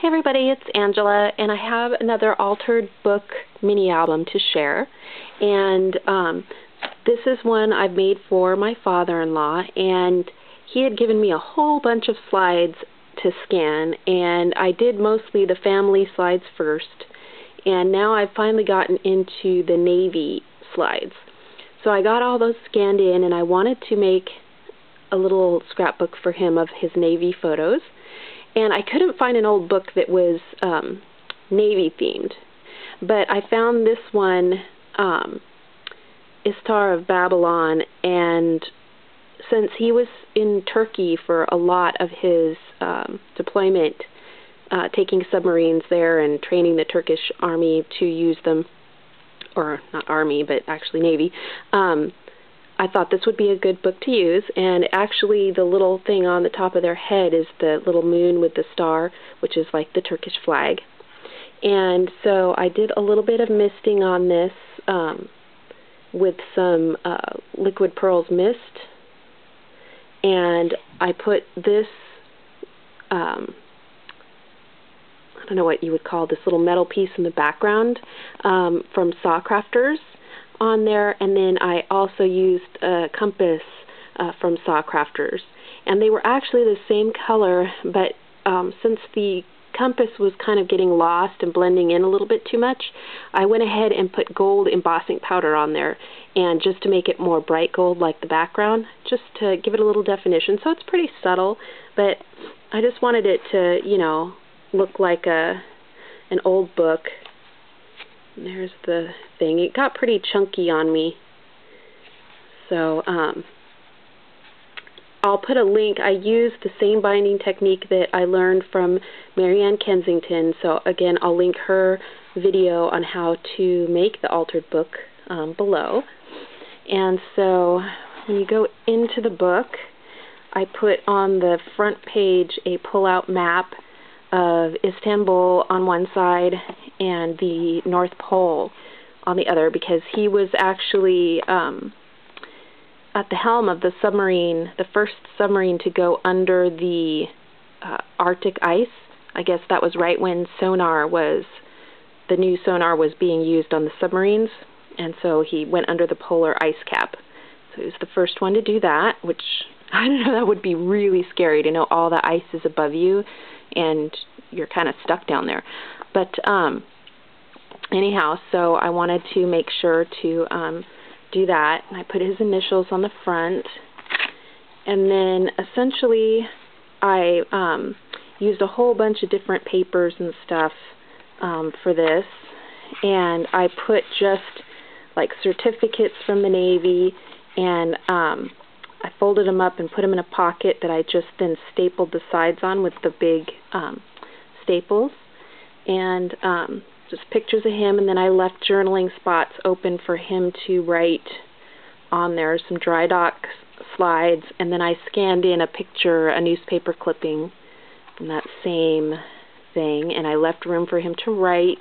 Hey everybody, it's Angela, and I have another altered book mini album to share. And this is one I've made for my father-in-law, and he had given me a whole bunch of slides to scan, and I did mostly the family slides first, and now I've finally gotten into the Navy slides. So I got all those scanned in, and I wanted to make a little scrapbook for him of his Navy photos. And I couldn't find an old book that was Navy themed, but I found this one, Istar of Babylon, and since he was in Turkey for a lot of his deployment, taking submarines there and training the Turkish army to use them, or not army, but actually Navy, I thought this would be a good book to use. And actually the little thing on the top of their head is the little moon with the star, which is like the Turkish flag. And so I did a little bit of misting on this with some liquid pearls mist, and I put this I don't know what you would call this little metal piece in the background from Saw Crafters on there, and then I also used a compass from Saw Crafters, and they were actually the same color, but since the compass was kind of getting lost and blending in a little bit too much, I went ahead and put gold embossing powder on there, and just to make it more bright gold like the background, just to give it a little definition. So it's pretty subtle, but I just wanted it to, you know, look like an old book. There's the thing. It got pretty chunky on me. So I'll put a link. I used the same binding technique that I learned from Marianne Kensington. So again, I'll link her video on how to make the altered book below. And so when you go into the book, I put on the front page a pull-out map of Istanbul on one side and the North Pole on the other, because he was actually at the helm of the submarine, the first submarine to go under the Arctic ice. I guess that was right when the new sonar was being used on the submarines, and so he went under the polar ice cap. So he was the first one to do that, which, I don't know, that would be really scary to know all the ice is above you and you're kind of stuck down there. But anyhow, so I wanted to make sure to do that, and I put his initials on the front, and then essentially I used a whole bunch of different papers and stuff for this, and I put just like certificates from the Navy, and I folded them up and put them in a pocket that I just then stapled the sides on with the big staples, and just pictures of him, and then I left journaling spots open for him to write on there, some dry dock slides, and then I scanned in a picture, a newspaper clipping from that same thing, and I left room for him to write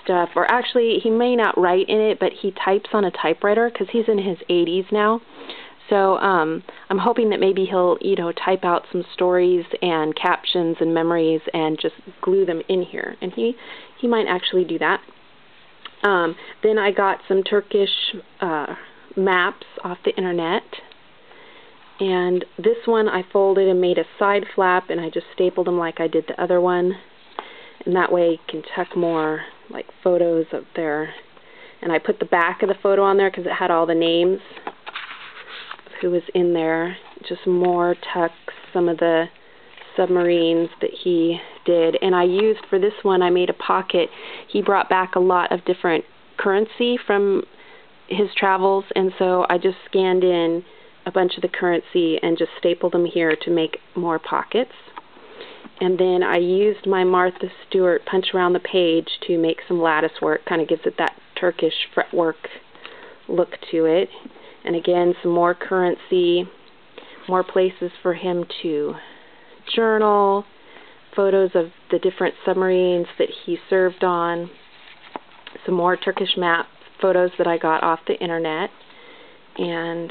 stuff, or actually he may not write in it, but he types on a typewriter because he's in his 80s now. So I'm hoping that maybe he'll, you know, type out some stories and captions and memories and just glue them in here. And he might actually do that. Then I got some Turkish maps off the internet. And this one I folded and made a side flap, and I just stapled them like I did the other one. And that way you can tuck more like photos up there. And I put the back of the photo on there because it had all the names who was in there, just more tucks, some of the submarines that he did. And I used, for this one, I made a pocket. He brought back a lot of different currency from his travels, and so I just scanned in a bunch of the currency and just stapled them here to make more pockets. And then I used my Martha Stewart punch around the page to make some lattice work. Kind of gives it that Turkish fretwork look to it. And again, some more currency, more places for him to journal, photos of the different submarines that he served on, some more Turkish map photos that I got off the internet, and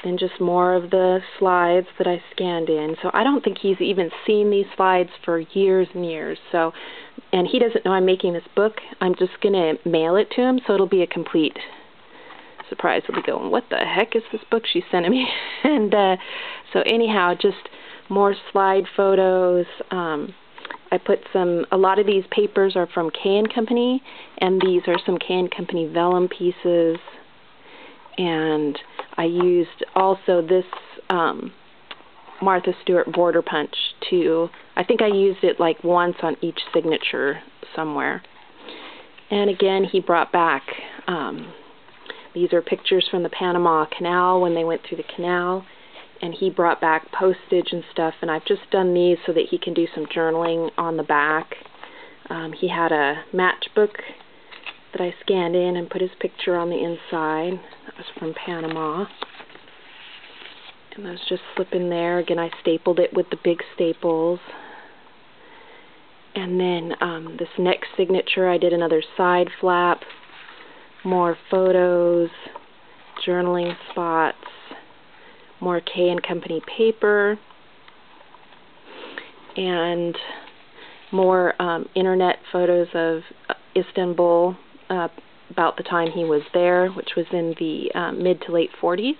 and just more of the slides that I scanned in. So I don't think he's even seen these slides for years and years. So, and he doesn't know I'm making this book. I'm just going to mail it to him, so it'll be a complete surprise. He'll be going, what the heck is this book she's sending me? And so anyhow, just more slide photos. I put a lot of these papers are from K & Company, and these are some K & Company vellum pieces. And I used also this Martha Stewart border punch too. I think I used it like once on each signature somewhere. And again, he brought back, these are pictures from the Panama Canal when they went through the canal. And he brought back postage and stuff, and I've just done these so that he can do some journaling on the back. He had a matchbook that I scanned in and put his picture on the inside. That was from Panama. And those just slip in there. Again, I stapled it with the big staples. And then this next signature, I did another side flap, more photos, journaling spots, more K & Company paper, and more internet photos of Istanbul about the time he was there, which was in the mid to late 40s.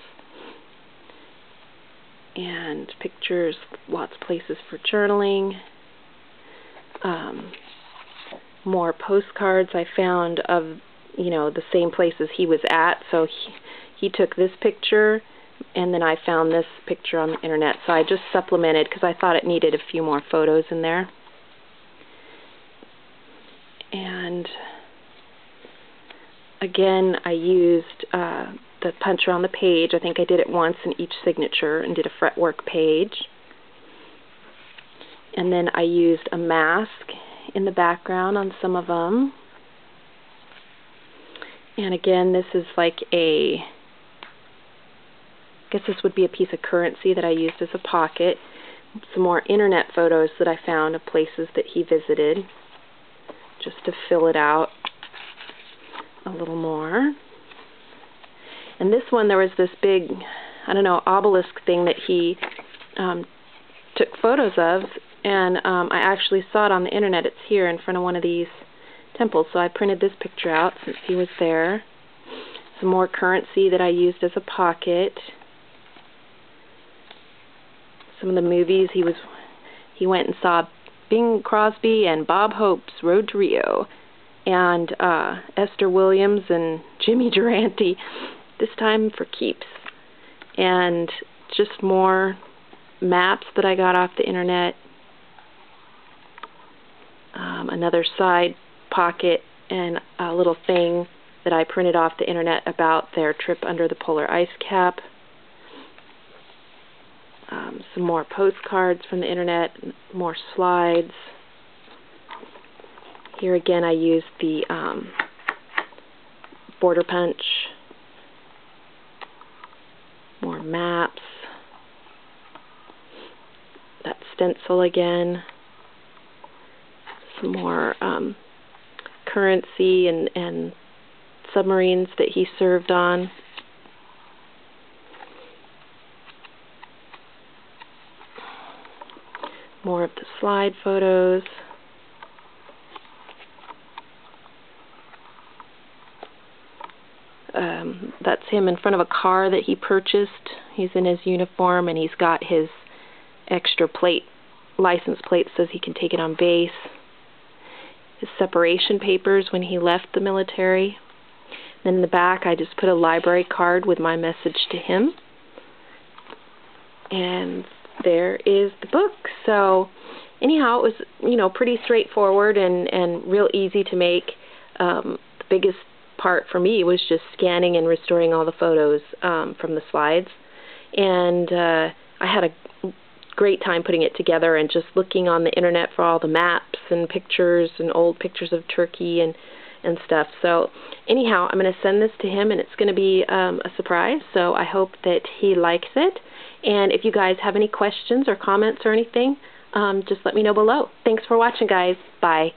And pictures, lots of places for journaling. More postcards I found of, you know, the same places he was at. So he took this picture, and then I found this picture on the internet. So I just supplemented because I thought it needed a few more photos in there. And again, I used the puncher on the page. I think I did it once in each signature and did a fretwork page. And then I used a mask in the background on some of them. And again, this is like I guess this would be a piece of currency that I used as a pocket. Some more internet photos that I found of places that he visited, just to fill it out a little more. And this one, there was this big, I don't know, obelisk thing that he took photos of, and I actually saw it on the internet. It's here in front of one of these temples, so I printed this picture out since he was there. Some more currency that I used as a pocket. Some of the movies he went and saw Bing Crosby and Bob Hope's Road to Rio, and Esther Williams and Jimmy Durante, this time for keeps. And just more maps that I got off the internet. Another side pocket and a little thing that I printed off the internet about their trip under the polar ice cap. Some more postcards from the internet, more slides. Here again I used the border punch, more maps, that stencil again, some more currency and submarines that he served on. More of the slide photos. That's him in front of a car that he purchased. He's in his uniform, and he's got his extra plate, license plate, says he can take it on base. His separation papers when he left the military. Then in the back, I just put a library card with my message to him. And there is the book. So anyhow, it was, you know, pretty straightforward and real easy to make. The biggest part for me was just scanning and restoring all the photos from the slides. And I had a great time putting it together and just looking on the internet for all the maps and pictures and old pictures of Turkey and stuff. So anyhow, I'm going to send this to him, and it's going to be a surprise. So I hope that he likes it. And if you guys have any questions or comments or anything, just let me know below. Thanks for watching, guys. Bye.